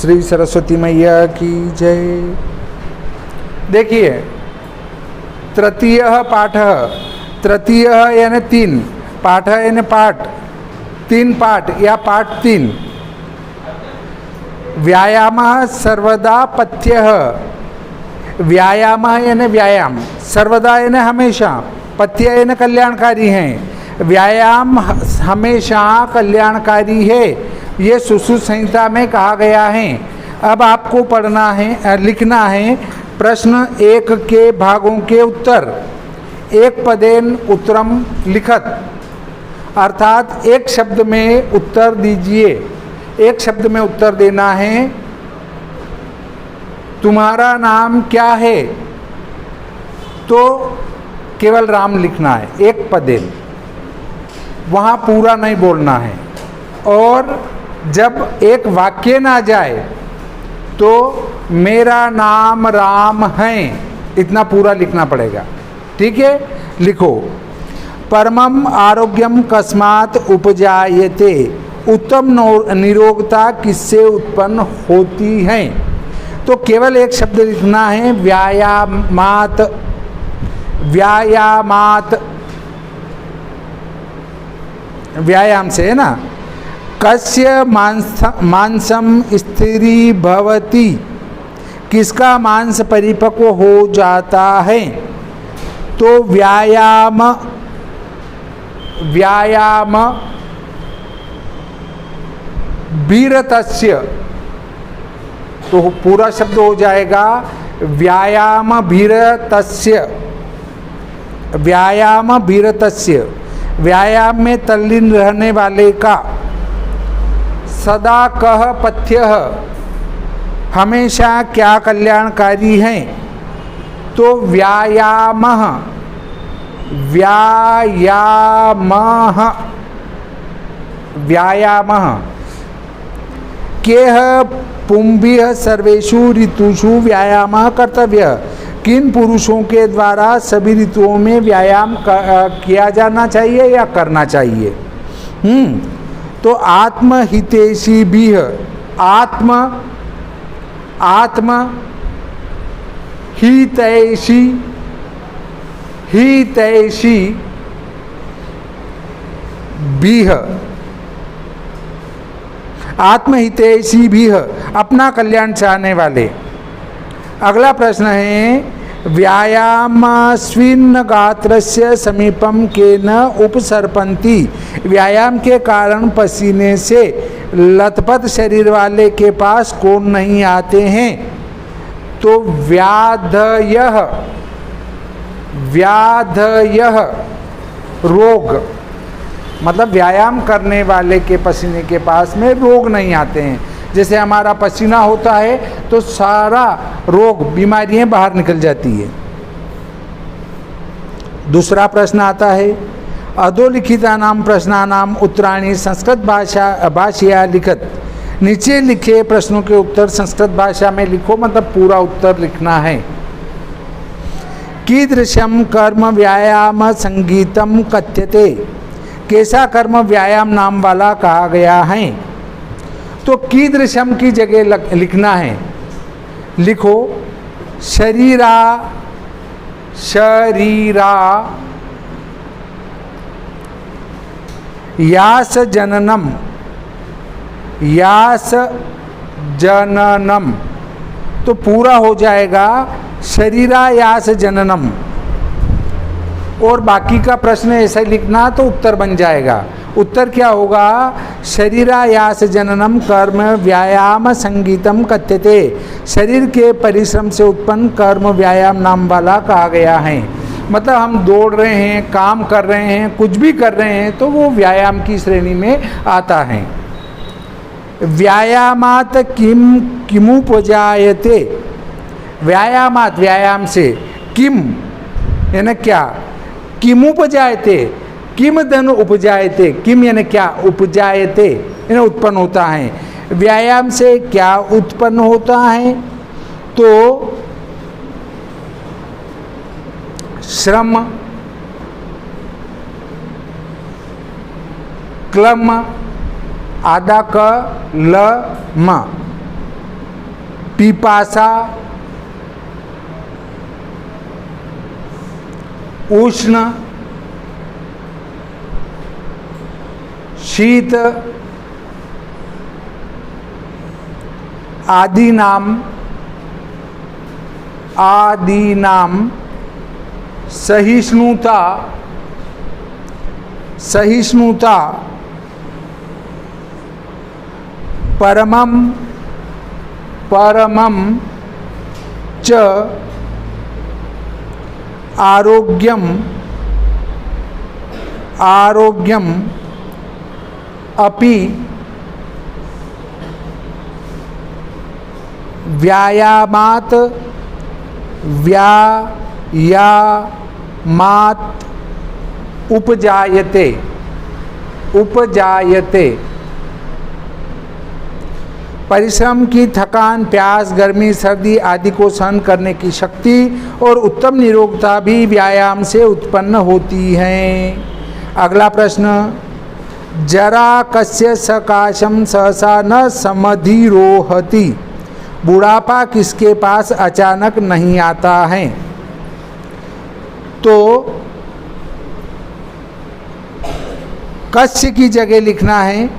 श्री सरस्वती मैया की जय। देखिए, तृतीय पाठ, तृतीय यानी तीन, पाठ यानी पाठ, तीन पाठ या पाठ तीन। व्यायाम सर्वदा पथ्य, व्यायाम यानी व्यायाम, सर्वदा यानी हमेशा, पथ्य यानी कल्याणकारी हैं। व्यायाम हमेशा कल्याणकारी है, ये सुश्रुत संहिता में कहा गया है। अब आपको पढ़ना है, लिखना है प्रश्न एक के भागों के उत्तर। एक पदेन उत्तरम लिखत, अर्थात एक शब्द में उत्तर दीजिए। एक शब्द में उत्तर देना है। तुम्हारा नाम क्या है, तो केवल राम लिखना है, एक पदेन, वहाँ पूरा नहीं बोलना है। और जब एक वाक्य ना जाए तो मेरा नाम राम है, इतना पूरा लिखना पड़ेगा। ठीक है, लिखो। परमम आरोग्यम कस्मात् उपजायते, उत्तम निरोगता किससे उत्पन्न होती है। तो केवल एक शब्द लिखना है, व्यायामात, व्यायामात, व्यायाम से है ना। कस्य मांसम स्थिरी भवति, किसका मांस परिपक्व हो जाता है। तो व्यायाम, व्यायाम भीरतस्य, तो पूरा शब्द हो जाएगा व्यायाम भीरतस्य, व्यायाम भीरतस्य, व्यायाम में तल्लीन रहने वाले का। सदा कह पथ्य, हमेशा क्या कल्याणकारी हैं। तो व्यायाम, व्यायाम, व्यायाम। केह पुंभिः सर्वेषु ऋतुषु व्यायाम कर्तव्य, किन पुरुषों के द्वारा सभी ऋतुओं में व्यायाम किया जाना चाहिए या करना चाहिए। तो आत्महितैषी भी, आत्म, आत्म हितैषी, हितैषी भी, आत्महितैषी भी, अपना कल्याण चाहने वाले। अगला प्रश्न है, व्यायामस्विन् गात्रस्य समीपम केन उपसर्पन्ति, व्यायाम के कारण पसीने से लथपथ शरीर वाले के पास कौन नहीं आते हैं। तो व्याधयः, व्याधयः रोग, मतलब व्यायाम करने वाले के पसीने के पास में रोग नहीं आते हैं। जैसे हमारा पसीना होता है तो सारा रोग, बीमारियां बाहर निकल जाती है। दूसरा प्रश्न आता है, अधोलिखितानां प्रश्नानां उत्तराणि संस्कृत भाषया लिखत, नीचे लिखे प्रश्नों के उत्तर संस्कृत भाषा में लिखो, मतलब पूरा उत्तर लिखना है। कीदृशम कर्म व्यायाम संगीतम कथ्यते, कैसा कर्म व्यायाम नाम वाला कहा गया है। तो कीदृशम की जगह लिखना है, लिखो शरीरा, शरीरा यास जननम, यास जननम, तो पूरा हो जाएगा शरीरा यास जननम। और बाकी का प्रश्न ऐसा लिखना तो उत्तर बन जाएगा। उत्तर क्या होगा, शरीरायास जननम कर्म व्यायाम संगीतम कथ्यते, शरीर के परिश्रम से उत्पन्न कर्म व्यायाम नाम वाला कहा गया है। मतलब हम दौड़ रहे हैं, काम कर रहे हैं, कुछ भी कर रहे हैं तो वो व्यायाम की श्रेणी में आता है। व्यायामात किम किमुपजायते, व्यायामात व्यायाम से, किम यानी क्या, किमुपजायते, किम धन उपजायते, किम यानी क्या, उपजायते यानी उत्पन्न होता है। व्यायाम से क्या उत्पन्न होता है। तो श्रम, क्लम, आदा क ल म, पिपासा, उष्ण, शीत आदि नाम सहिष्णुता परमम च आरोग्यम अपि व्यायामात उपजायते। परिश्रम की थकान, प्यास, गर्मी, सर्दी आदि को सहन करने की शक्ति और उत्तम निरोगता भी व्यायाम से उत्पन्न होती है। अगला प्रश्न, जरा कस्य सकाशम सहसा न समधिरोहति। बुढ़ापा किसके पास अचानक नहीं आता है? तो कस्य की जगह लिखना है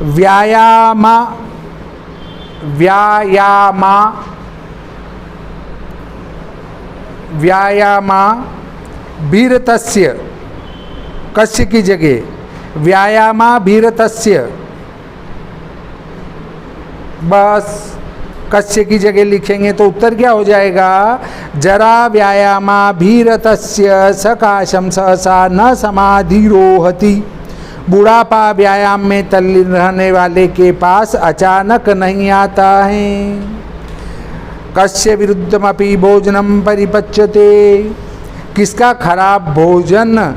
व्यायामा भीरतस्य। कस्य की जगह व्यायामा भीरतस्य, बस कस्य की जगह लिखेंगे तो उत्तर क्या हो जाएगा? जरा व्यायामा भीरतस्य सकाशम सहसा न समाधिरोहति। बुढ़ापा व्यायाम में तल्लीन रहने वाले के पास अचानक नहीं आता है। कस्य विरुद्धमपि भोजनम परिपच्यते। किसका खराब भोजन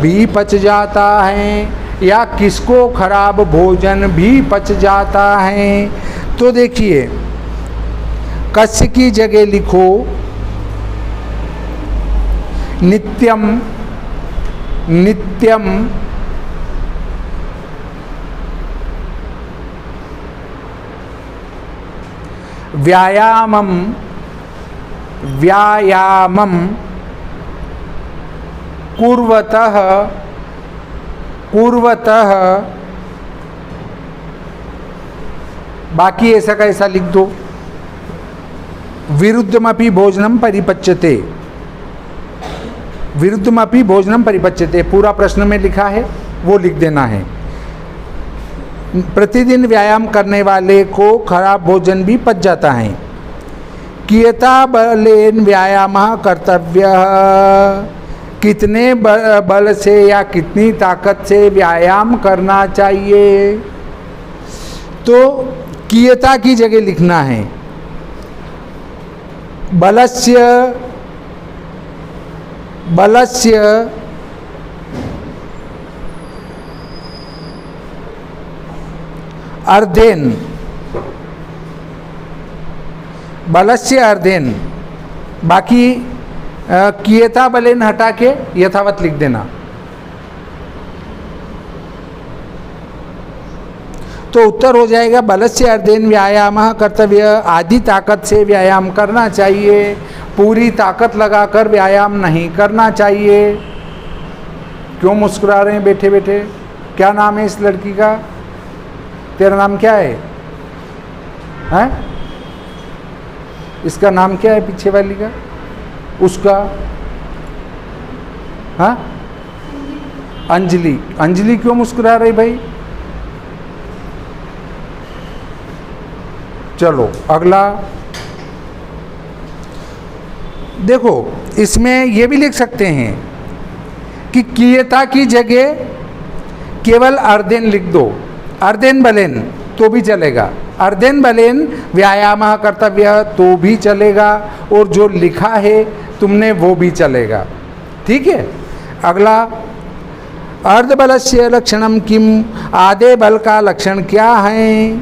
भी पच जाता है, या किसको खराब भोजन भी पच जाता है? तो देखिए, कस्य की जगह लिखो नित्यम व्यायामम कुर्वतः, बाकी ऐसा का ऐसा लिख दो। विरुद्धमपि भोजनम परिपच्यते, विरुद्धमपि भोजनम परिपच्यते पूरा प्रश्न में लिखा है, वो लिख देना है। प्रतिदिन व्यायाम करने वाले को खराब भोजन भी पच जाता है। कियता बलेन व्यायामः कर्तव्यः। कितने बल से या कितनी ताकत से व्यायाम करना चाहिए? तो कियता की जगह लिखना है बलस्य अर्धेन, बलस्य अर्धेन। बाकी कियता बलेन हटा के यथावत लिख देना। तो उत्तर हो जाएगा बलस्य अर्धेन व्यायामः कर्तव्य। आधी ताकत से व्यायाम करना चाहिए, पूरी ताकत लगाकर व्यायाम नहीं करना चाहिए। क्यों मुस्कुरा रहे हैं बैठे बैठे? क्या नाम है इस लड़की का? तेरा नाम क्या है? हैं? इसका नाम क्या है पीछे वाली का? उसका? हाँ, अंजलि। अंजलि क्यों मुस्कुरा रही भाई? चलो अगला देखो, इसमें ये भी लिख सकते हैं कि कियता की जगह केवल अर्धेन लिख दो। अर्धेन बलेन तो भी चलेगा, अर्धेन बलेन व्यायामः कर्तव्य तो भी चलेगा, और जो लिखा है तुमने वो भी चलेगा। ठीक है। अगला, अर्धबलस्य लक्षणम किम। आधे बल का लक्षण क्या है?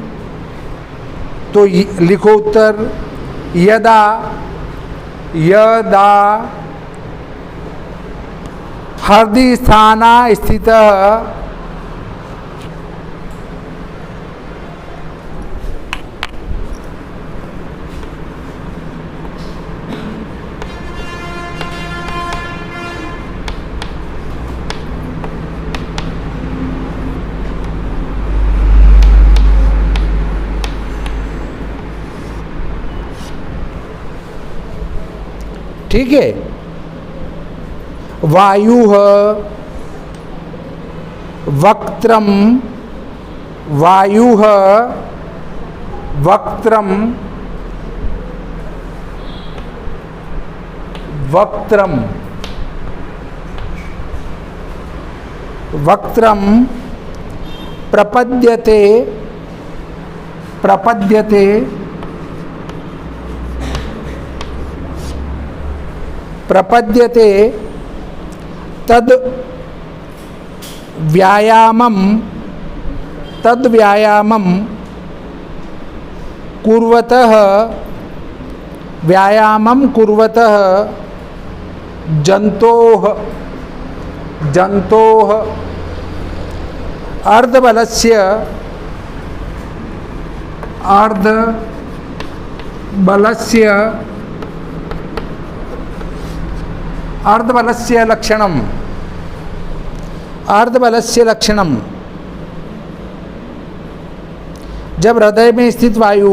तो लिखो उत्तर यदा हृदि स्थाना स्थित ठीक है। वायुः वक्त्रम, वायुः वक्त्रम, वक्त्रम, वक्त्रम प्रपद्यते, प्रपद्यते प्रपद्यते तद व्यायामं, तद व्यायामं कुर्वतः, व्यायामं कुर्वतः जंतोः, जंतोः अर्धबलस्य, अर्धबलस्य, अर्धबलस्य लक्षणम्, अर्धबलस्य लक्षणम्। जब हृदय में स्थित वायु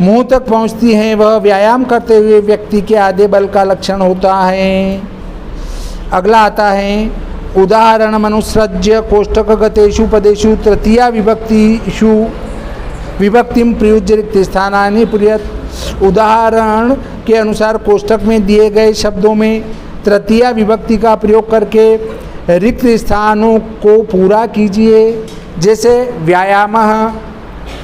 मुंह तक पहुंचती है, वह व्यायाम करते हुए व्यक्ति के आधे बल का लक्षण होता है। अगला आता है उदाहरण अनुसृज्य कोष्ठक गतेषु पदेषु तृतीया विभक्तिषु विभक्तिम प्रयुज्य रिक्त स्थानानि पूरयेत्। उदाहरण के अनुसार कोष्ठक में दिए गए शब्दों में तृतीया विभक्ति का प्रयोग करके रिक्त स्थानों को पूरा कीजिए। जैसे व्यायामः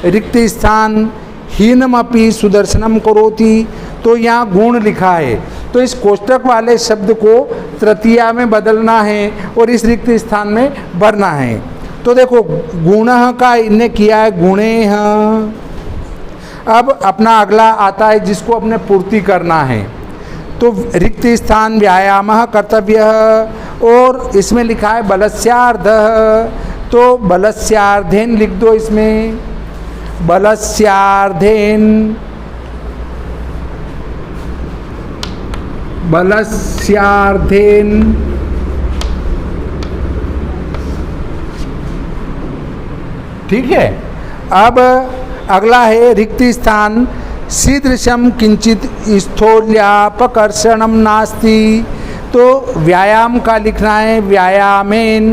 रिक्त स्थान, हीनमपि सुदर्शनम करोति, तो यहाँ गुण लिखा है, तो इस कोष्ठक वाले शब्द को तृतीया में बदलना है और इस रिक्त स्थान में भरना है। तो देखो गुणः का इनने किया है गुणेह। अब अपना अगला आता है जिसको अपने पूर्ति करना है, तो रिक्त स्थान व्यायामः कर्तव्यः और इसमें लिखा है बलस्यार्धः, तो बलस्यार्धेन लिख दो इसमें, बलस्यार्धेन, बलस्यार्धेन। ठीक है। अब अगला है रिक्त स्थान शीदृशम किंचित स्थौल्यापकर्षणम नास्ति, तो व्यायाम का लिखना है व्यायामेन,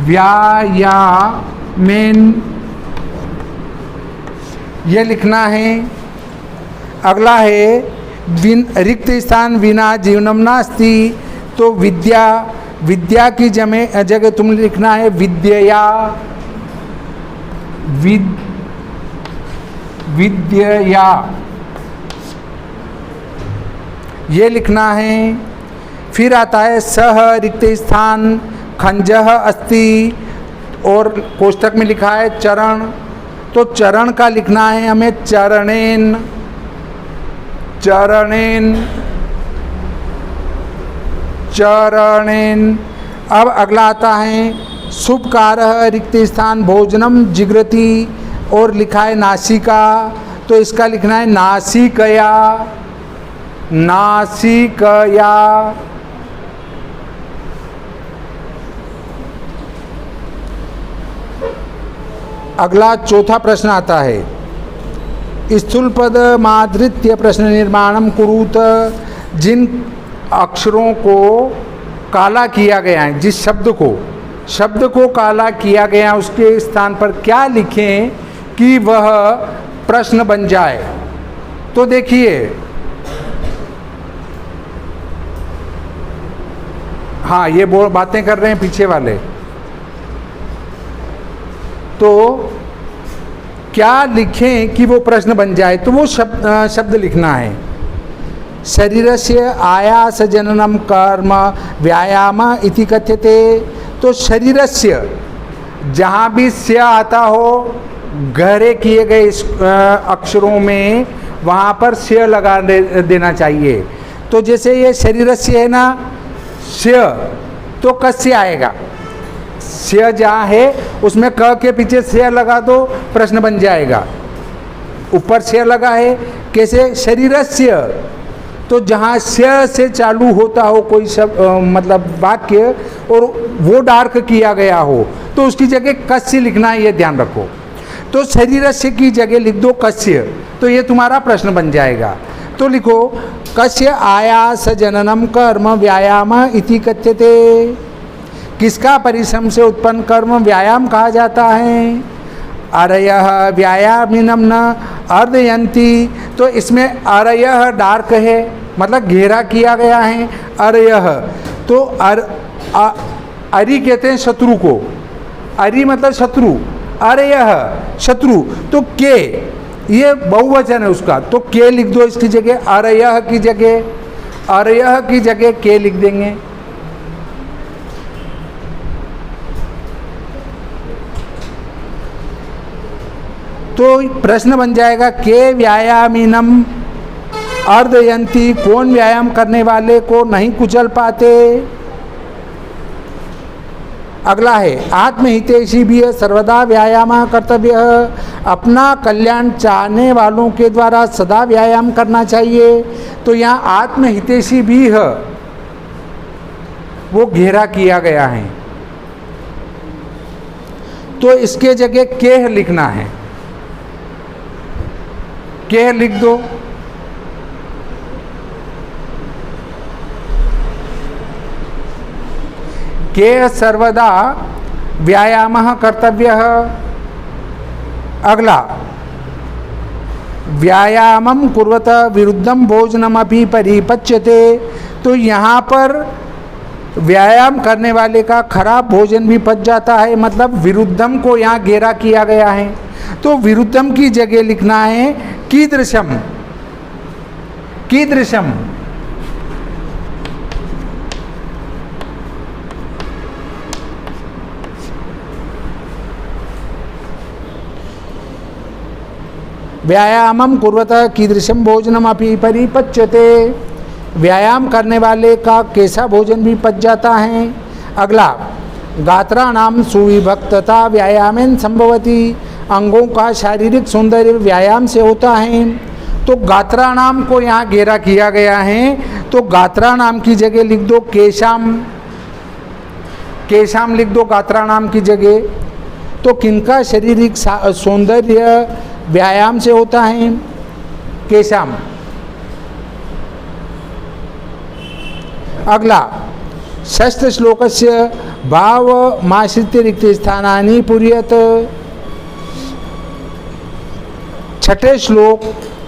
व्यायामेन ये लिखना है। अगला है रिक्त स्थान विना जीवनम नास्ति, तो विद्या, विद्या की जगह तुम लिखना है विद्यया, विद्यया ये लिखना है। फिर आता है सह रिक्त स्थान खंजः अस्ति और कोष्ठक में लिखा है चरण, तो चरण का लिखना है हमें चरणेन, चरणेन, चरणेन। अब अगला आता है शुभकारः रिक्त स्थान भोजनम जिग्रति और लिखा है नासिका, तो इसका लिखना है नासिकया, नासिकया। अगला चौथा प्रश्न आता है स्थूल पद माधृत्य प्रश्न निर्माणम कुरुत, जिन अक्षरों को काला किया गया है, जिस शब्द को काला किया गया उसके स्थान पर क्या लिखें कि वह प्रश्न बन जाए। तो देखिए, हाँ ये बातें कर रहे हैं पीछे वाले, तो क्या लिखें कि वो प्रश्न बन जाए, तो वो शब्द लिखना है शरीरस्य आयास जननम कर्म व्यायाम इति कथ्यते। तो शरीरस्य जहाँ भी स्य आता हो गहरे किए गए अक्षरों में वहाँ पर स्य लगा देना चाहिए। तो जैसे ये शरीरस्य है ना, स्य तो कस्य आएगा, स्य जहाँ है उसमें क के पीछे स्य लगा दो, प्रश्न बन जाएगा। ऊपर स्य लगा है कैसे, शरीरस्य, तो जहाँ स्य से चालू होता हो कोई शब्द मतलब वाक्य और वो डार्क किया गया हो तो उसकी जगह कस्य लिखना है, ये ध्यान रखो। तो शरीरस्य की जगह लिख दो कस्य, तो ये तुम्हारा प्रश्न बन जाएगा। तो लिखो कस्य आयास जननम कर्म व्यायाम इति कथ्यते। किसका परिश्रम से उत्पन्न कर्म व्यायाम कहा जाता है? अरयः व्यायामिनम न अर्धयन्ति। तो इसमें अरयः डार्क है, मतलब घेरा किया गया है। अरयः तो अरि कहते हैं शत्रु को, अरि मतलब शत्रु, अरयः शत्रु। तो के ये बहुवचन है उसका, तो के लिख दो इसकी जगह, अरयः की जगह, अरयः की जगह के लिख देंगे। तो प्रश्न बन जाएगा के व्यायामिनम अर्धयंती, कौन व्यायाम करने वाले को नहीं कुचल पाते। अगला है आत्महितैषी भी सर्वदा व्यायाम कर्तव्य। अपना कल्याण चाहने वालों के द्वारा सदा व्यायाम करना चाहिए। तो यहाँ आत्महितैषी भी है वो घेरा किया गया है, तो इसके जगह केह लिखना है। केह लिख दो। के सर्वदा व्यायामः कर्तव्यः। अगला व्यायामं कुर्वत विरुद्धं भोजनमपि परिपच्यते। तो यहाँ पर व्यायाम करने वाले का खराब भोजन भी पच जाता है, मतलब विरुद्धम को यहाँ घेरा किया गया है। तो विरुद्धम की जगह लिखना है कीदृशम, कीदृशम। व्यायामं कुर्वत कीदृशम भोजनम अपि परिपच्यते। व्यायाम करने वाले का कैसा भोजन भी पच जाता है। अगला गात्राणाम सुविभक्तता व्यायामेन संभवती। अंगों का शारीरिक सौंदर्य व्यायाम से होता है। तो गात्राणाम को यहाँ घेरा किया गया है, तो गात्राणाम की जगह लिख दो केशाम, केशाम लिख दो गात्राणाम की जगह। तो किनका शारीरिक सौंदर्य व्यायाम से होता है? केशाम। अगला षष्ठ श्लोकस्य भावमाश्रित्य रिक्त स्थानानि पूरयत। छठे श्लोक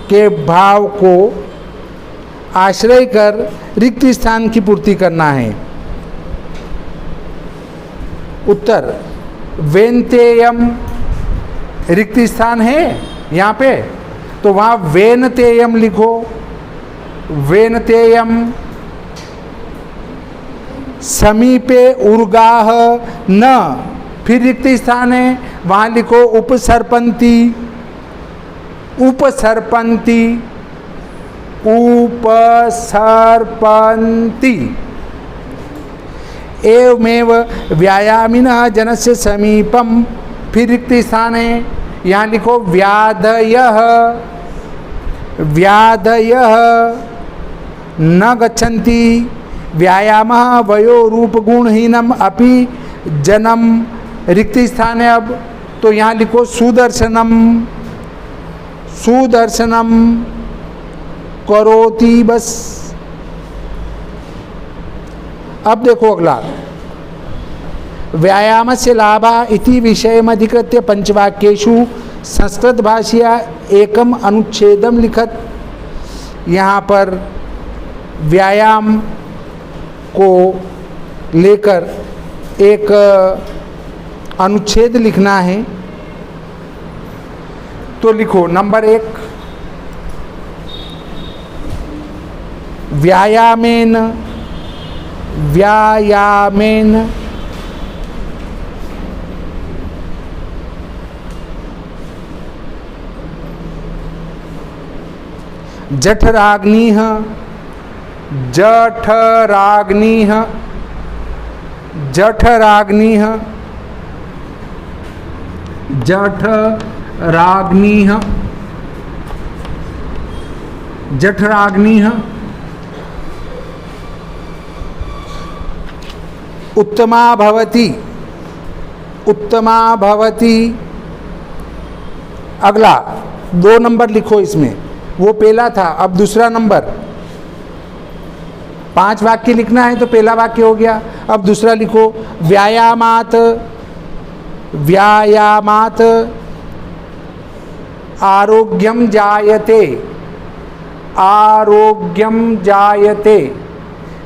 के भाव को आश्रय कर रिक्त स्थान की पूर्ति करना है। उत्तर वेनतेयम रिक्त स्थान है यहाँ पे, तो वहाँ वेनतेयम लिखो, वेनतेयम। समीपे उर्गाह न, फिर रिक्त स्थान है, वहाँ लिखो उपसर्पन्ती, उपसर्पन्ती, उपसर्पन्ती। एवमेव व्यायामिनः जनस्य समीपम, फिर रिक्त स्थान है, यहाँ लिखो व्याधयः, व्याधयः न गच्छन्ति। व्यायामः वयो रूप गुणहीनम अपि जनम, रिक्त स्थान है अब, तो यहाँ लिखो सुदर्शनम, सुदर्शनम करोति। बस अब देखो अगला व्यायामस्य लाभा इति विषयमधिकृत्य पंचवाक्येषु संस्कृत भाषया एकम अनुच्छेदम लिखत। यहाँ पर व्यायाम को लेकर एक अनुच्छेद लिखना है। तो लिखो नंबर 1 व्यायामेन, व्यायामेन जठराग्निः, जठराग्निः, जठराग्निः, जठराग्निः, जठराग्निः उत्तमा भवति, उत्तमा भवति। अगला 2 नंबर लिखो इसमें वो पहला था, अब दूसरा नंबर। 5 वाक्य लिखना है तो पहला वाक्य हो गया। अब दूसरा लिखो, व्यायामात, व्यायामात आरोग्यम जायते, आरोग्यम जायते,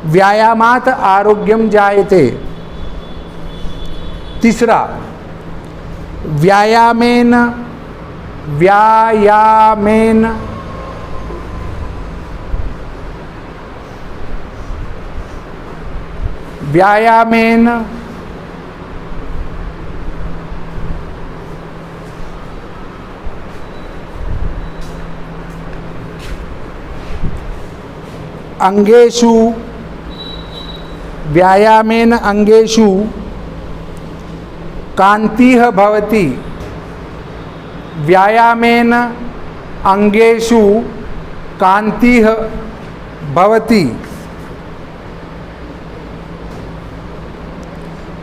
व्यायामात आरोग्यम जायते। तीसरा, व्यायामेन, व्यायामेन व्यायामेन अंगेषु, व्यायामेन अंगेषु कान्तिः भवति, व्यायामेन अंगेषु कान्तिः भवति।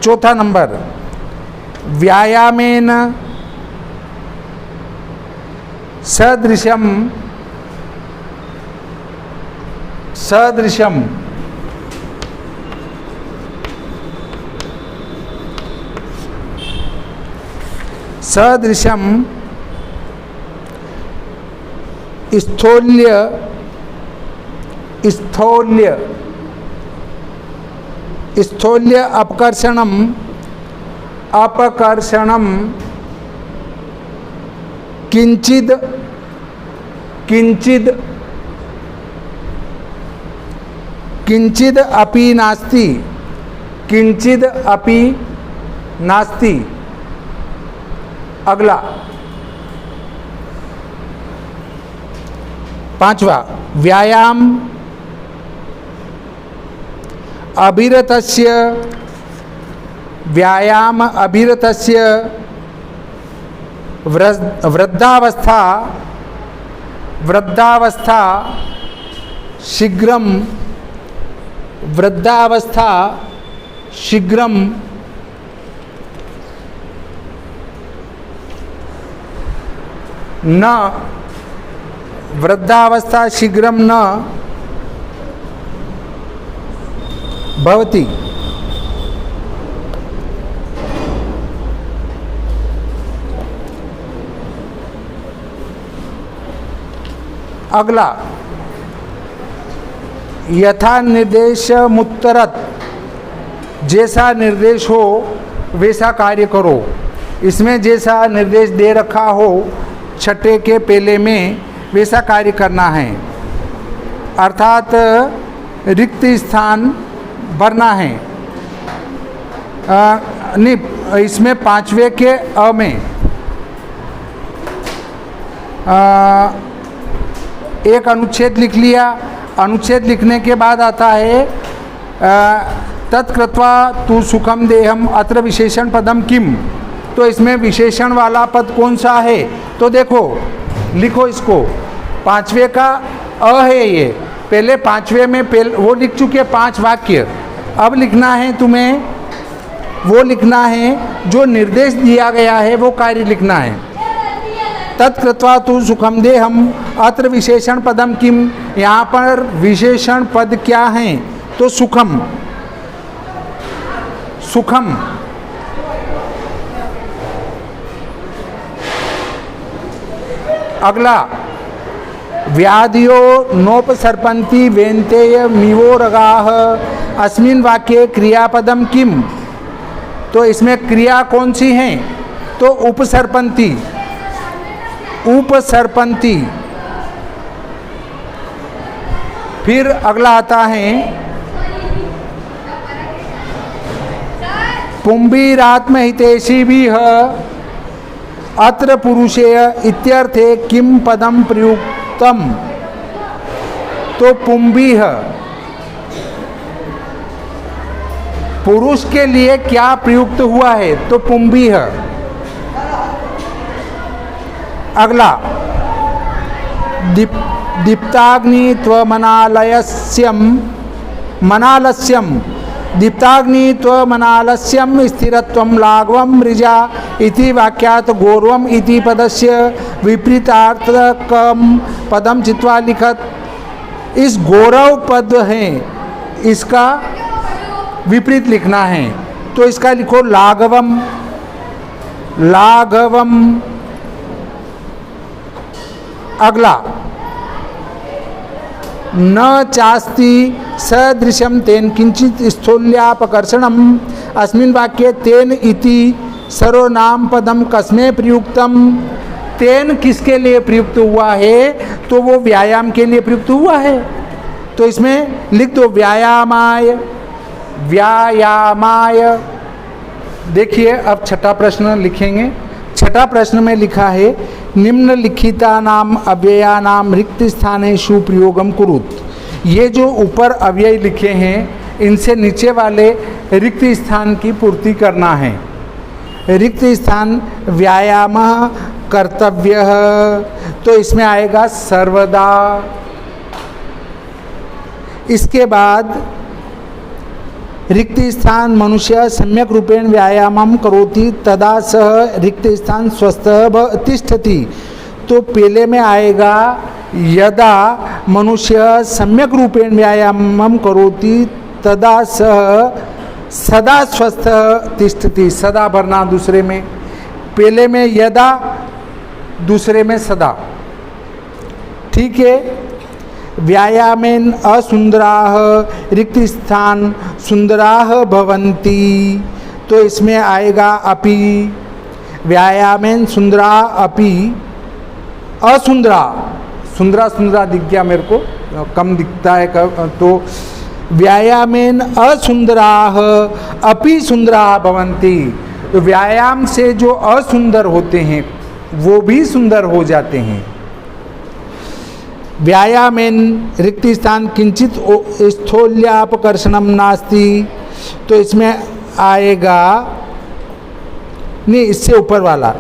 चौथा नंबर, व्यायामेन सदृशम, सदृशम सदृशम स्थौल्य, स्थौल्य, स्थौल्य अपकर्षणम, अपकर्षणम किंचिद, किंचिद, किंचिद अपि नास्ति, किंचिद अपि नास्ति। अगला 5वां, व्यायाम अभिरतस्य, व्यायाम अभिरतस्य वृद्धावस्था, वृद्धावस्था शीघ्रम, वृद्धावस्था शीघ्रम न, वृद्धावस्था शीघ्रम न भवति। अगला, यथा निर्देश मुत्तरत, जैसा निर्देश हो वैसा कार्य करो। इसमें जैसा निर्देश दे रखा हो छठे के पहले में वैसा कार्य करना है, अर्थात रिक्त स्थान भरना है। नहीं, इसमें 5वें के अ में एक अनुच्छेद लिख लिया। अनुच्छेद लिखने के बाद आता है तत्कृत्वा तु सुखम देहम अत्र विशेषण पदम किम। तो इसमें विशेषण वाला पद कौन सा है? तो देखो, लिखो इसको। 5वें का अ है ये, पहले 5वें में वो लिख चुके 5 वाक्य। अब लिखना है तुम्हें, वो लिखना है जो निर्देश दिया गया है, वो कार्य लिखना है। तत्कृत्वा तु सुखम देहम अत्र विशेषण पदम किम। यहाँ पर विशेषण पद क्या है? तो सुखम, सुखम। अगला, व्याधियो नोपसर्पन्ति वेन्तेय मिवो रगाः अस्मिन् वाक्ये क्रियापदम किम। तो इसमें क्रिया कौन सी है? तो उपसर्पन्ति, उपसर्पन्ति। फिर अगला आता है पुंबीरात्महितैषी भी अत्र पुरुषेय इत्यर्थे किम पदम प्रयुक्तम। तो पुंबीह, पुरुष के लिए क्या प्रयुक्त हुआ है? तो पुंबीह। अगला, दीप्ताग्नि त्वमनालयस्यम, मनालस्यम दीप्ताग्नि त्वमनालस्यम स्थिरत्वम लाघवम मृजा इति वाक्यात् गौरवम इति पदस्य विपरीतार्थकम पदम चित्वा लिखत। इस गौरव पद है, इसका विपरीत लिखना है, तो इसका लिखो लाघवम। लाघवम। अगला, न चास्ति सदृशम तेन किंचित स्थूल्यापकर्षणम अस्मिन् वाक्ये तेन इति सर्वनाम पदम कस्मै प्रयुक्तम। तेन किसके लिए प्रयुक्त हुआ है? तो वो व्यायाम के लिए प्रयुक्त हुआ है, तो इसमें लिख दो व्यायामाय। व्यायामाय। देखिए अब छठा प्रश्न लिखेंगे। छठा प्रश्न में लिखा है निम्नलिखितानाम अव्ययानाम रिक्त स्थानेषु प्रयोगम कुरुत। ये जो ऊपर अव्यय लिखे हैं इनसे नीचे वाले रिक्त स्थान की पूर्ति करना है। रिक्त स्थान व्यायाम कर्तव्य, तो इसमें आएगा सर्वदा। इसके बाद रिक्त स्थान मनुष्य सम्यक रूपेण व्यायामं करोति तदा सह रिक्त स्थान स्वस्थः तिष्ठति। तो पहले में आएगा यदा मनुष्य सम्यक रूपेण व्यायामं करोति तदा सह सदा स्वस्थ तिष्ठति। सदा भरना दूसरे में, पहले में यदा, दूसरे में सदा। ठीक है। व्यायामेन असुंदराः रिक्त स्थान सुंदराः भवन्ति, तो इसमें आएगा अपि। व्यायामेन सुंदरा अपि असुंदरा। सुंदरा सुंदरा दिख गया मेरे को, कम दिखता है तो व्यायामेन असुंदराः अपि सुंदराः भवन्ति। तो व्यायाम से जो असुंदर होते हैं वो भी सुंदर हो जाते हैं। व्यायामेन रिक्त स्थान किंचित स्थूल्यापकर्षणम नास्ति, तो इसमें आएगा नहीं, इससे ऊपर वाला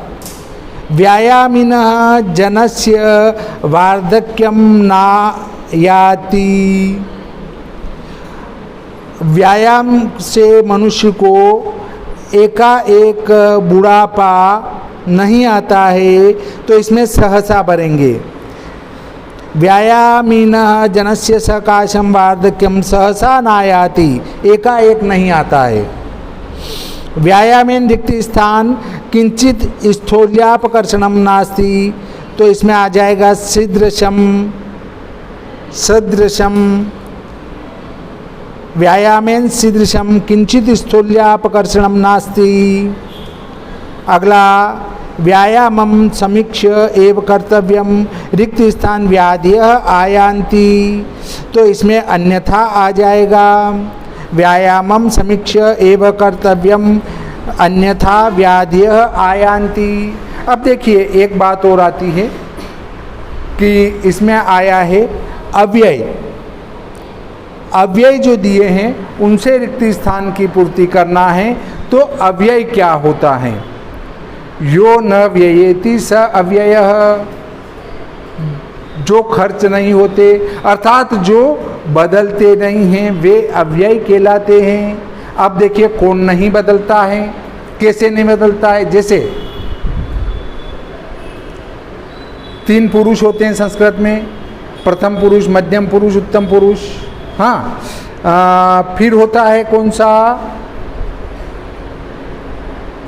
व्यायामिनः जनस्य वार्धक्यम ना याति। व्यायाम से मनुष्य को एकाएक बुढ़ापा नहीं आता है, तो इसमें सहसा भरेंगे। व्यायामिनः जनस्य सकाशम वार्धक्यम सहसा नायाति, एकाएक नहीं आता है। व्यायामेन रिक्त स्थान किंचित स्थूल्यापकर्षणम नास्ति, तो इसमें आ जाएगा सदृशम। सदृशम। व्यायामेन सदृशम किंचित स्थूल्यापकर्षणम नास्ति। अगला व्यायामं समीक्ष्य एव कर्तव्यम रिक्त स्थान व्याधियः आयान्ति, तो इसमें अन्यथा आ जाएगा। व्यायामं समीक्ष्य एव कर्तव्यम अन्यथा व्याधियः आयान्ति। अब देखिए एक बात और आती है कि इसमें आया है अव्यय। अव्यय जो दिए हैं उनसे रिक्त स्थान की पूर्ति करना है, तो अव्यय क्या होता है? यो न व्ययेति स अव्ययः, जो खर्च नहीं होते अर्थात जो बदलते नहीं हैं वे अव्यय कहलाते हैं। अब देखिए कौन नहीं बदलता है, कैसे नहीं बदलता है। जैसे 3 पुरुष होते हैं संस्कृत में, प्रथम पुरुष, मध्यम पुरुष, उत्तम पुरुष। हाँ, फिर होता है कौन सा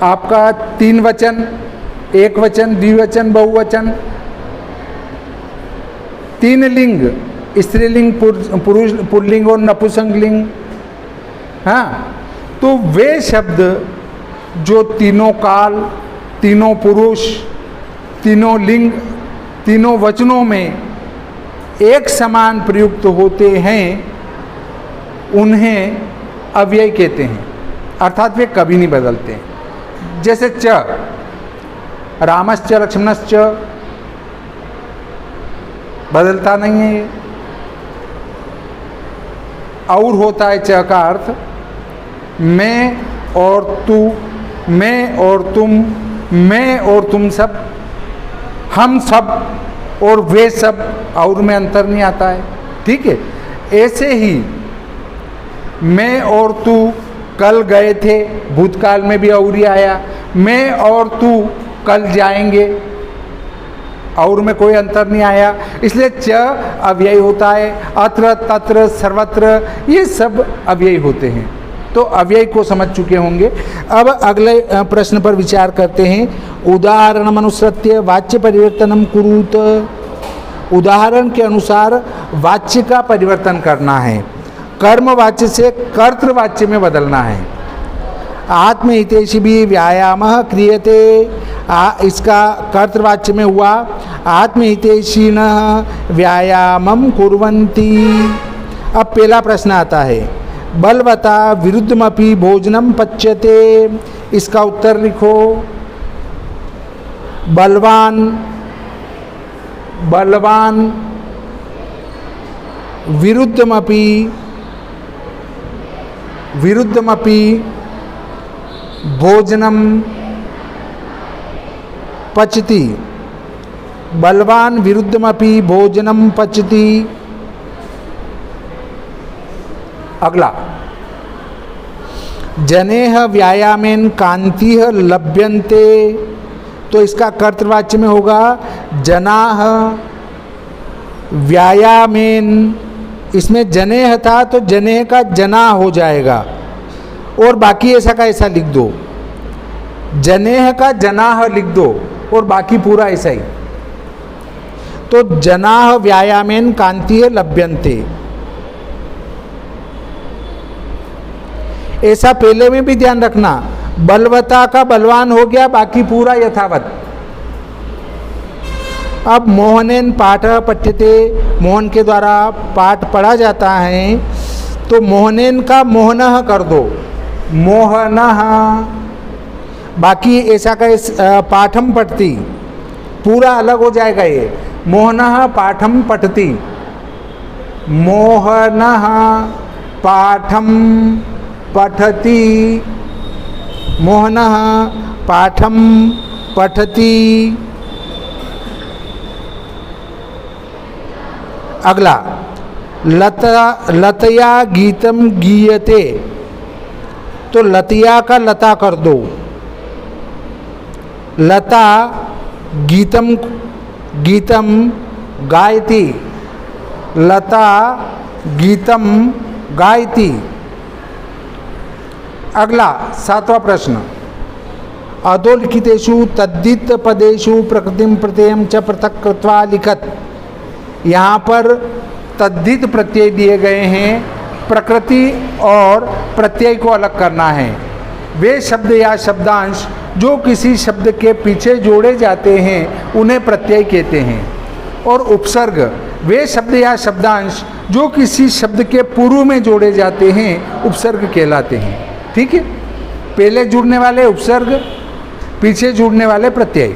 आपका 3 वचन, एक वचन, द्विवचन, बहुवचन। 3 लिंग, स्त्रीलिंग, पुरुष, पुल्लिंग और नपुंसकलिंग। हाँ, तो वे शब्द जो तीनों काल, तीनों पुरुष, तीनों लिंग, तीनों वचनों में एक समान प्रयुक्त होते हैं उन्हें अव्यय कहते हैं, अर्थात वे कभी नहीं बदलते। जैसे च, रामश्च लक्ष्मणश्च, बदलता नहीं है ये। और होता है च का अर्थ मैं और तू, मैं और तुम, मैं और तुम सब, हम सब और वे सब, और में अंतर नहीं आता है। ठीक है। ऐसे ही मैं और तू कल गए थे, भूतकाल में भी और ही आया। मैं और तू कल जाएंगे, और में कोई अंतर नहीं आया, इसलिए च अव्यय होता है। अत्र तत्र सर्वत्र ये सब अव्यय होते हैं। तो अव्यय को समझ चुके होंगे। अब अगले प्रश्न पर विचार करते हैं। उदाहरणम अनुसृत्य वाच्य परिवर्तनम कुरुत। उदाहरण के अनुसार वाच्य का परिवर्तन करना है, कर्म वाच्य से कर्तृवाच्य में बदलना है। आत्महितैषी भी व्यायाम क्रियते, इसका कर्तृवाच्य में हुआ आत्महितैषिणः व्यायामं कुर्वन्ति। अब पहला प्रश्न आता है, बलवता विरुद्धमपि भोजनम पच्यते। इसका उत्तर लिखो। बलवान विरुद्धमपि भोजनम पचति। बलवान विरुद्धमपि भोजनम पचति। अगला, जनेह व्यायामेन कांतिः लभ्यन्ते। तो इसका कर्तृवाच्य में होगा जनाः व्यायामेन। इसमें जनेह था तो जनेह का जना हो जाएगा, और बाकी ऐसा का ऐसा लिख दो। जनेह का जनाह लिख दो और बाकी पूरा ऐसा ही। तो जनाह व्यायामेन कांतिः लभ्यन्ते, ऐसा पहले में भी ध्यान रखना। बलवता का बलवान हो गया, बाकी पूरा यथावत। अब मोहनेन पाठ पठ्यते, मोहन के द्वारा पाठ पढ़ा जाता है, तो मोहनेन का मोहनः कर दो, मोहनः। बाकी ऐसा का पाठम पठती, पूरा अलग हो जाएगा ये। मोहनः पाठम पठती, मोहनः पाठम पठति, मोहनः पाठम पठति। अगला, लतया गीतम गीयते। तो लतिया का लता कर दो। लता गीतम गायति, लता गीतम गायति। अगला 7वां प्रश्न, अधोलिखितेषु तद्धित पदेषु प्रकृतिम प्रत्ययम च पृथक कृत्वा लिखत। यहाँ पर तद्धित प्रत्यय दिए गए हैं, प्रकृति और प्रत्यय को अलग करना है। वे शब्द या शब्दांश जो किसी शब्द के पीछे जोड़े जाते हैं उन्हें प्रत्यय कहते हैं, और उपसर्ग वे शब्द या शब्दांश जो किसी शब्द के पूर्व में जोड़े जाते हैं उपसर्ग कहलाते हैं। ठीक है, पहले जुड़ने वाले उपसर्ग, पीछे जुड़ने वाले प्रत्यय।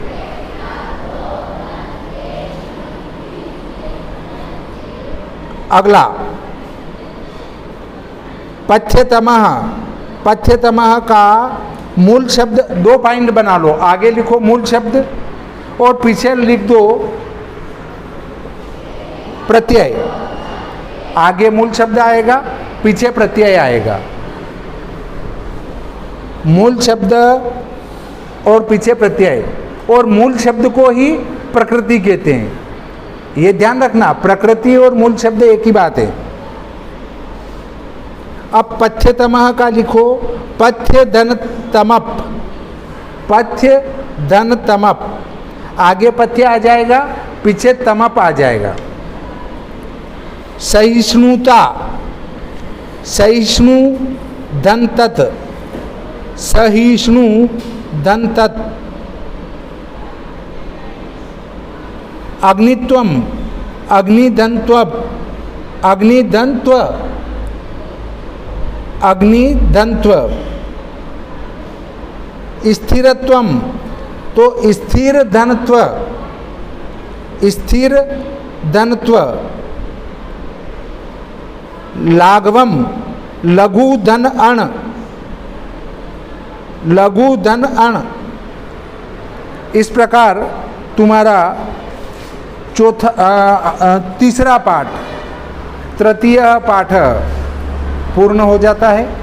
अगला, पथ्यतमः। पथ्यतमः का मूल शब्द 2 पॉइंट बना लो। आगे लिखो मूल शब्द और पीछे लिख दो प्रत्यय। आगे मूल शब्द आएगा, पीछे प्रत्यय आएगा। मूल शब्द और पीछे प्रत्यय, और मूल शब्द को ही प्रकृति कहते हैं। ये ध्यान रखना, प्रकृति और मूल शब्द एक ही बात है। अब पथ्यतमः का लिखो, पथ्य धन तमप। पथ्य धन तमप, आगे पथ्य आ जाएगा, पीछे तमप आ जाएगा। सहिष्णुता, सहिष्णु धन तत्, सहिष्णु धन तत्। अग्नित्वम, अग्निधनत्व, अग्निधनत्व, अग्निधनत्व। स्थिरत्वम, तो स्थिर धनत्व, स्थिर धनत्व। लाघवम, लघु धन अण, लघु धन अण। इस प्रकार तुम्हारा तीसरा पाठ, तृतीय पाठ पूर्ण हो जाता है।